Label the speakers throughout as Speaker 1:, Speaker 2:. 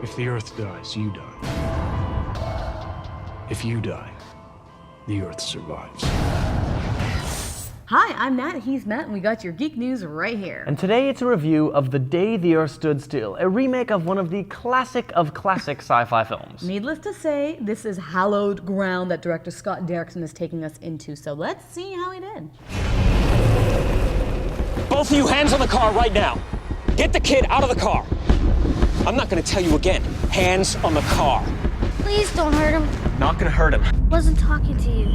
Speaker 1: If the Earth dies, you die. If you die, the Earth survives.
Speaker 2: Hi, I'm Nat, he's Matt, and we got your geek news right here.
Speaker 3: And today it's a review of The Day the Earth Stood Still, a remake of one of the classic of classic sci-fi films.
Speaker 2: Needless to say, this is hallowed ground that director Scott Derrickson is taking us into, so let's see how he did.
Speaker 4: Both of you, hands on the car right now. Get the kid out of the car. I'm not gonna tell you again. Hands on the car.
Speaker 5: Please don't hurt him.
Speaker 4: Not gonna hurt him.
Speaker 5: Wasn't talking to you.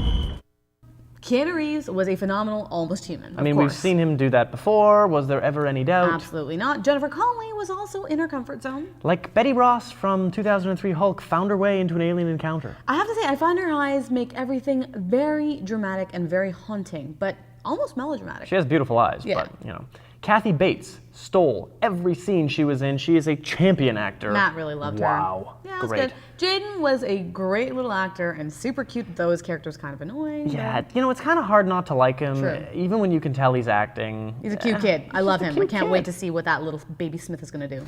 Speaker 2: Keanu Reeves was a phenomenal almost human.
Speaker 3: I mean, we've seen him do that before. Was there ever any doubt?
Speaker 2: Absolutely not. Jennifer Connelly was also in her comfort zone.
Speaker 3: Like Betty Ross from 2003 Hulk found her way into an alien encounter.
Speaker 2: I have to say, I find her eyes make everything very dramatic and very haunting, but almost melodramatic.
Speaker 3: She has beautiful eyes,
Speaker 2: Yeah.
Speaker 3: but, you know. Kathy Bates stole every scene she was in. She is a champion actor.
Speaker 2: Matt really loved her.
Speaker 3: Wow.
Speaker 2: Yeah, it was
Speaker 3: Great.
Speaker 2: good. Jaden was a great little actor and super cute, though his character was kind of annoying.
Speaker 3: Yeah, you know, it's kind of hard not to like him,
Speaker 2: True.
Speaker 3: even when you can tell he's acting.
Speaker 2: He's a cute kid. I love him. I
Speaker 3: cute
Speaker 2: can't
Speaker 3: kid.
Speaker 2: wait to see what that little baby Smith is going to do.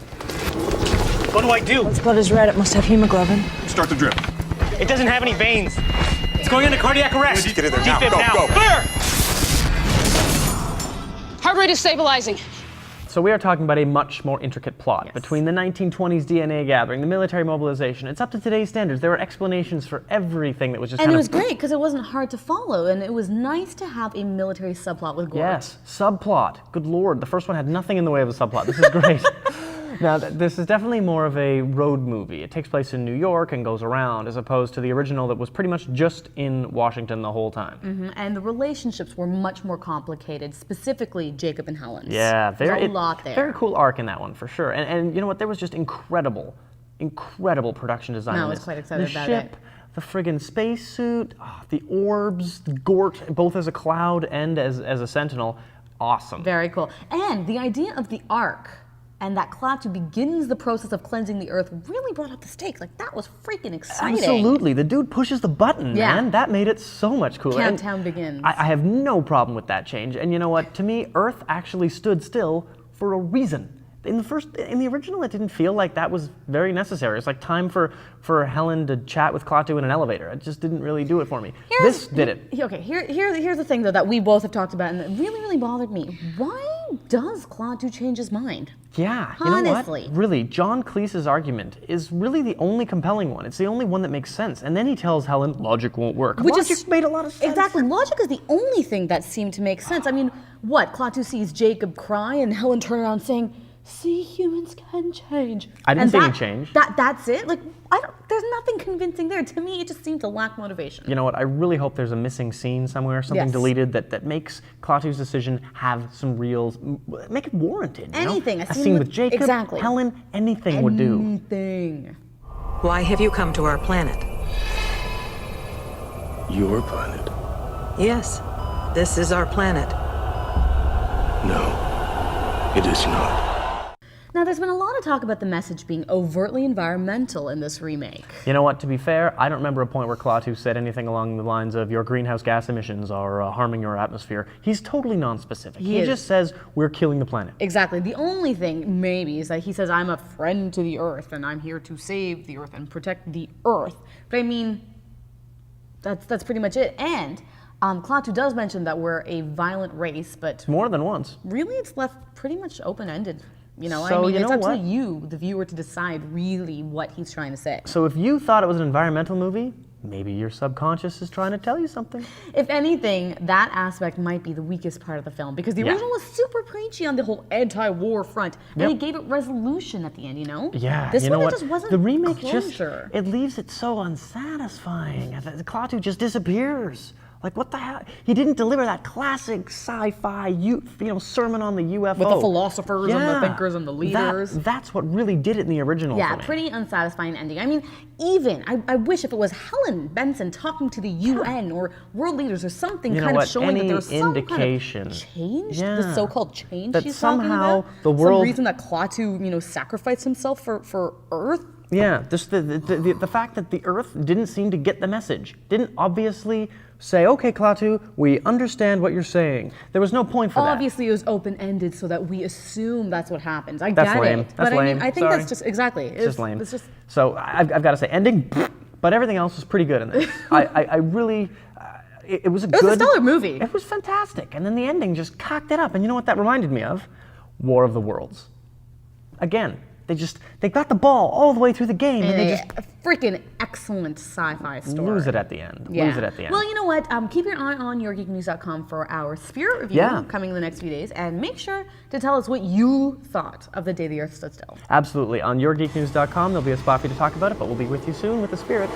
Speaker 4: What do I do?
Speaker 6: Its blood is red. It must have hemoglobin.
Speaker 7: Start the drip.
Speaker 4: It doesn't have any veins. It's going into cardiac arrest.
Speaker 7: Get in there now.
Speaker 4: Defib
Speaker 7: Go,
Speaker 4: now.
Speaker 7: go.
Speaker 4: Clear!
Speaker 6: Heart rate is stabilizing.
Speaker 3: So we are talking about a much more intricate plot.
Speaker 2: Yes.
Speaker 3: Between the 1920s DNA gathering, the military mobilization, it's up to today's standards. There were explanations for everything that was just
Speaker 2: And
Speaker 3: kind
Speaker 2: it
Speaker 3: of...
Speaker 2: was great because it wasn't hard to follow, and it was nice to have a military subplot with Gord.
Speaker 3: Yes, subplot. Good lord, the first one had nothing in the way of a subplot. This is great. Now, this is definitely more of a road movie. It takes place in New York and goes around, as opposed to the original that was pretty much just in Washington the whole time.
Speaker 2: And the relationships were much more complicated, specifically Jacob and Helen's.
Speaker 3: Yeah,
Speaker 2: There's a lot there.
Speaker 3: Very cool arc in that one, for sure. And you know what? There was just incredible production design
Speaker 2: No,
Speaker 3: in
Speaker 2: I was
Speaker 3: this.
Speaker 2: quite excited
Speaker 3: the
Speaker 2: about
Speaker 3: ship, the friggin' spacesuit, the orbs, the Gort, both as a cloud and as a sentinel. Awesome.
Speaker 2: Very cool. And the idea of the Ark and that Klaatu begins the process of cleansing the Earth really brought up the stakes. Like, that was freaking exciting.
Speaker 3: Absolutely. The dude pushes the button,
Speaker 2: Yeah.
Speaker 3: man. That made it so much cooler.
Speaker 2: Countdown begins.
Speaker 3: I have no problem with that change. And you know what? To me, Earth actually stood still for a reason. In the original, it didn't feel like that was very necessary. It's like time for Helen to chat with Klaatu in an elevator. It just didn't really do it for me. This did it.
Speaker 2: Okay, here's the thing, though, that we both have talked about and that really, really bothered me. Why does Klaatu change his mind?
Speaker 3: Yeah, you know
Speaker 2: Honestly.
Speaker 3: what? Really, John Cleese's argument is really the only compelling one. It's the only one that makes sense. And then he tells Helen, logic won't work.
Speaker 2: Which
Speaker 3: Logic made a lot of sense.
Speaker 2: Exactly. Logic is the only thing that seemed to make sense. I mean, what? Klaatu sees Jacob cry and Helen turn around saying, see, humans can change.
Speaker 3: I didn't see any change.
Speaker 2: That's it? Like, there's nothing convincing there. To me, it just seemed to lack motivation.
Speaker 3: You know what? I really hope there's a missing scene somewhere, something
Speaker 2: Yes.
Speaker 3: deleted that makes Klaatu's decision have some real, make it warranted. You know?
Speaker 2: Anything.
Speaker 3: A scene with Jacob,
Speaker 2: exactly.
Speaker 3: Helen, anything would do.
Speaker 2: Anything.
Speaker 6: Why have you come to our planet?
Speaker 1: Your planet?
Speaker 6: Yes, this is our planet.
Speaker 1: No, it is not.
Speaker 2: Now, there's been a lot of talk about the message being overtly environmental in this remake.
Speaker 3: You know what? To be fair, I don't remember a point where Klaatu said anything along the lines of your greenhouse gas emissions are harming your atmosphere. He's totally non-specific. He
Speaker 2: is.
Speaker 3: just says we're killing the planet.
Speaker 2: Exactly. The only thing, maybe, is that he says, I'm a friend to the Earth, and I'm here to save the Earth and protect the Earth. But I mean, that's pretty much it. And Klaatu does mention that we're a violent race, but
Speaker 3: More than once.
Speaker 2: really it's left pretty much open-ended. You know,
Speaker 3: So,
Speaker 2: I mean,
Speaker 3: you
Speaker 2: it's
Speaker 3: know
Speaker 2: up
Speaker 3: what?
Speaker 2: to you, the viewer, to decide really what he's trying to say.
Speaker 3: So if you thought it was an environmental movie, maybe your subconscious is trying to tell you something.
Speaker 2: If anything, that aspect might be the weakest part of the film, because the
Speaker 3: Yeah.
Speaker 2: original was super preachy on the whole anti-war front, and
Speaker 3: Yep.
Speaker 2: it gave it resolution at the end, you know?
Speaker 3: Yeah,
Speaker 2: This
Speaker 3: you know
Speaker 2: one,
Speaker 3: what?
Speaker 2: it just wasn't
Speaker 3: the remake
Speaker 2: closure.
Speaker 3: just, it leaves it so unsatisfying. The Klaatu just disappears. Like, what the hell? He didn't deliver that classic sci-fi, sermon on the UFO.
Speaker 2: With the philosophers and the thinkers and the leaders.
Speaker 3: That's what really did it in the original
Speaker 2: Yeah,
Speaker 3: for me.
Speaker 2: pretty unsatisfying ending. I mean, even, I wish if it was Helen Benson talking to the UN or world leaders or something
Speaker 3: You know
Speaker 2: kind of
Speaker 3: what?
Speaker 2: showing that
Speaker 3: Any
Speaker 2: there's some
Speaker 3: indication.
Speaker 2: kind of change,
Speaker 3: Yeah.
Speaker 2: the so-called change
Speaker 3: That
Speaker 2: she's talking
Speaker 3: somehow
Speaker 2: about.
Speaker 3: the world-
Speaker 2: Some reason that Klaatu, sacrificed himself for Earth.
Speaker 3: Yeah, just the fact that the Earth didn't seem to get the message, didn't obviously say, okay, Klaatu, we understand what you're saying. There was no point for that.
Speaker 2: Obviously, it was open-ended so that we assume that's what happens. I
Speaker 3: That's
Speaker 2: get
Speaker 3: lame.
Speaker 2: it.
Speaker 3: That's
Speaker 2: but I
Speaker 3: lame.
Speaker 2: mean, I think
Speaker 3: Sorry.
Speaker 2: that's just, exactly.
Speaker 3: It's just lame.
Speaker 2: It's just,
Speaker 3: So I've got to say, ending, but everything else was pretty good in this. I really, it was a good.
Speaker 2: it was a stellar movie.
Speaker 3: It was fantastic. And then the ending just cocked it up. And you know what that reminded me of? War of the Worlds. Again, they got the ball all the way through the game and they just
Speaker 2: a freaking excellent sci-fi story.
Speaker 3: lose it at the end.
Speaker 2: Yeah.
Speaker 3: Lose it at the end.
Speaker 2: Well, you know what? Keep your eye on yourgeeknews.com for our Spirit review
Speaker 3: Yeah.
Speaker 2: coming in the next few days, and make sure to tell us what you thought of The Day the Earth Stood Still.
Speaker 3: Absolutely. On yourgeeknews.com, there'll be a spot for you to talk about it, but we'll be with you soon with the Spirit.